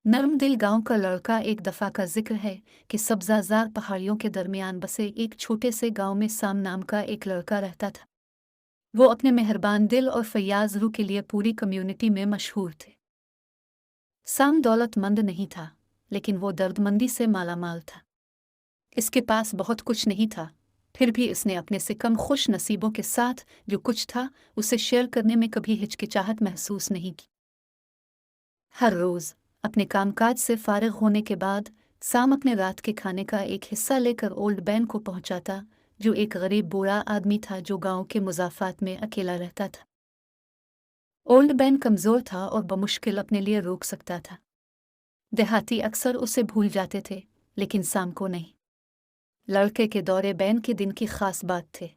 नर्म दिल गांव का लड़का एक दफा का जिक्र है कि सब्जाजार पहाड़ियों के दरमियान बसे एक छोटे से गांव में साम नाम का एक लड़का रहता था। वो अपने मेहरबान दिल और फयाज रूह के लिए पूरी कम्युनिटी में मशहूर थे। साम दौलतमंद नहीं था, लेकिन वो दर्दमंदी से मालामाल था। इसके पास बहुत कुछ नहीं था, फिर भी इसने अपने से कम खुश नसीबों के साथ जो कुछ था उसे शेयर करने में कभी हिचकिचाहट महसूस नहीं की। हर रोज़ अपने कामकाज से फारिग होने के बाद साम अपने रात के खाने का एक हिस्सा लेकर ओल्ड बैन को पहुंचाता, जो एक गरीब बूढ़ा आदमी था जो गांव के मुज़ाफ़ात में अकेला रहता था। ओल्ड बैन कमज़ोर था और बमुश्किल अपने लिए रोक सकता था। देहाती अक्सर उसे भूल जाते थे, लेकिन साम को नहीं। लड़के के दौरे बैन के दिन की खास बात थे।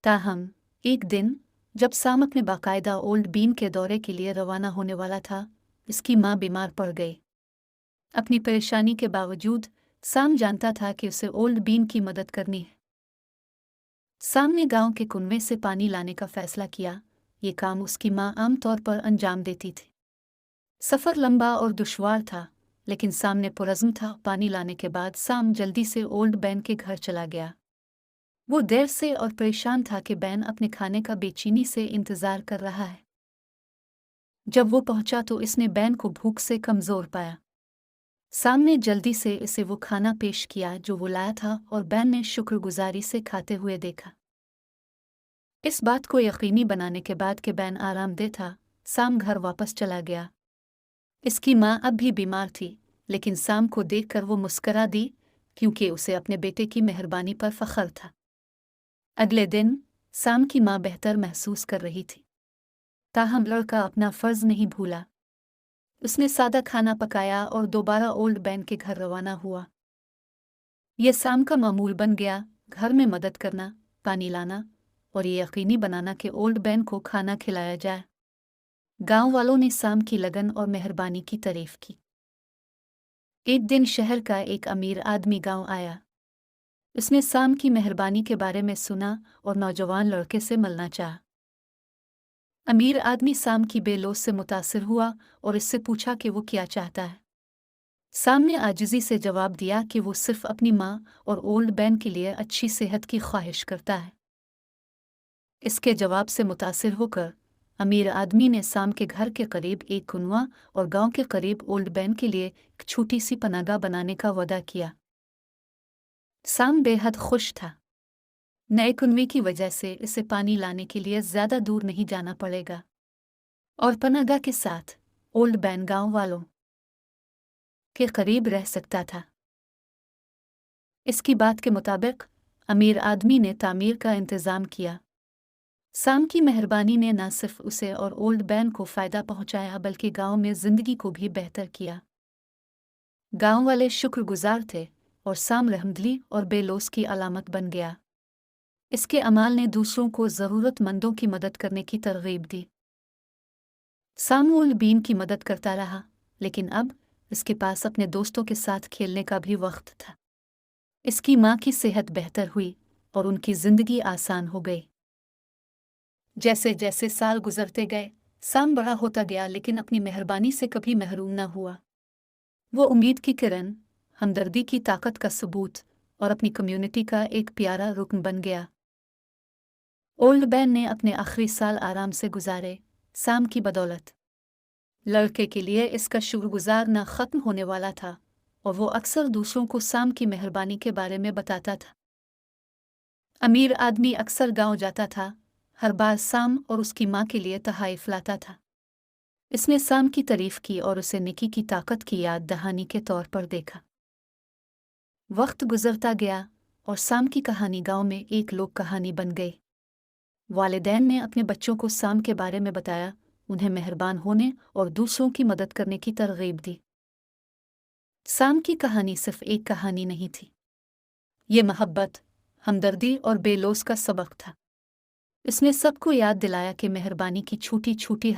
ताहम एक दिन जब साम अपने बाकायदा ओल्ड बीन के दौरे के लिए रवाना होने वाला था, इसकी माँ बीमार पड़ गई। अपनी परेशानी के बावजूद साम जानता था कि उसे ओल्ड बीन की मदद करनी है। साम ने गांव के कुनवे से पानी लाने का फैसला किया। ये काम उसकी माँ आमतौर पर अंजाम देती थी। सफ़र लंबा और दुश्वार था, लेकिन साम ने पुरज़्म था। पानी लाने के बाद साम जल्दी से ओल्ड बैन के घर चला गया। वो देर से और परेशान था कि बैन अपने खाने का बेचैनी से इंतज़ार कर रहा है। जब वो पहुंचा तो इसने बैन को भूख से कमज़ोर पाया। सामने जल्दी से इसे वो खाना पेश किया जो वो लाया था, और बैन ने शुक्रगुजारी से खाते हुए देखा। इस बात को यकीनी बनाने के बाद कि बैन आरामदेह था, साम घर वापस चला गया। इसकी माँ अब भी बीमार थी, लेकिन साम को देखकर वो मुस्करा दी, क्योंकि उसे अपने बेटे की मेहरबानी पर फ़ख्र था। अगले दिन साम की माँ बेहतर महसूस कर रही थी, ताहम लड़का अपना फ़र्ज़ नहीं भूला। उसने सादा खाना पकाया और दोबारा ओल्ड बैन के घर रवाना हुआ। यह साम का मामूल बन गया, घर में मदद करना, पानी लाना और ये यकीनी बनाना कि ओल्ड बैन को खाना खिलाया जाए। गांव वालों ने साम की लगन और मेहरबानी की तारीफ की। एक दिन शहर का एक अमीर आदमी गांव आया। उसने साम की मेहरबानी के बारे में सुना और नौजवान लड़के से मिलना चाहा। अमीर आदमी साम की बेलोस से मुतासिर हुआ और इससे पूछा कि वो क्या चाहता है। साम ने आजिज़ी से जवाब दिया कि वो सिर्फ अपनी माँ और ओल्ड बैन के लिए अच्छी सेहत की ख्वाहिश करता है। इसके जवाब से मुतासिर होकर अमीर आदमी ने साम के घर के करीब एक कुनवा और गांव के करीब ओल्ड बैन के लिए एक छोटी सी पनाहगाह बनाने का वादा किया। साम बेहद खुश था। नए कुनवे की वजह से इसे पानी लाने के लिए ज़्यादा दूर नहीं जाना पड़ेगा, और पनाहगाह के साथ ओल्ड बैन गांव वालों के करीब रह सकता था। इसकी बात के मुताबिक अमीर आदमी ने तामीर का इंतज़ाम किया। साम की मेहरबानी ने न सिर्फ उसे और ओल्ड बैन को फ़ायदा पहुंचाया, बल्कि गांव में ज़िंदगी को भी बेहतर किया। गांव वाले शुक्रगुजार थे और साम रहमदिली और बेलोस की अलामत बन गया। इसके अमाल ने दूसरों को ज़रूरतमंदों की मदद करने की तरगीब दी। साम ओल्ड बीन की मदद करता रहा, लेकिन अब इसके पास अपने दोस्तों के साथ खेलने का भी वक्त था। इसकी माँ की सेहत बेहतर हुई और उनकी ज़िंदगी आसान हो गई। जैसे जैसे साल गुजरते गए, साम बड़ा होता गया, लेकिन अपनी मेहरबानी से कभी महरूम न हुआ। वो उम्मीद की किरण, हमदर्दी की ताकत का सबूत और अपनी कम्युनिटी का एक प्यारा रुकन बन गया। ओल्ड बैन ने अपने आखिरी साल आराम से गुजारे, साम की बदौलत। लड़के के लिए इसका शुक्रगुजार न ख़त्म होने वाला था, और वो अक्सर दूसरों को साम की मेहरबानी के बारे में बताता था। अमीर आदमी अक्सर गांव जाता था, हर बार साम और उसकी माँ के लिए तोहफ़े लाता था। इसने साम की तारीफ की और उसे नेकी की ताकत की याद दहानी के तौर पर देखा। वक्त गुजरता गया और साम की कहानी गांव में एक लोक कहानी बन गई। वालिदैन ने अपने बच्चों को साम के बारे में बताया, उन्हें मेहरबान होने और दूसरों की मदद करने की तरगीब दी। साम की कहानी सिर्फ एक कहानी नहीं थी, ये मोहब्बत, हमदर्दी और बेलोस का सबक था। इसने सबको याद दिलाया कि मेहरबानी की छोटी छोटी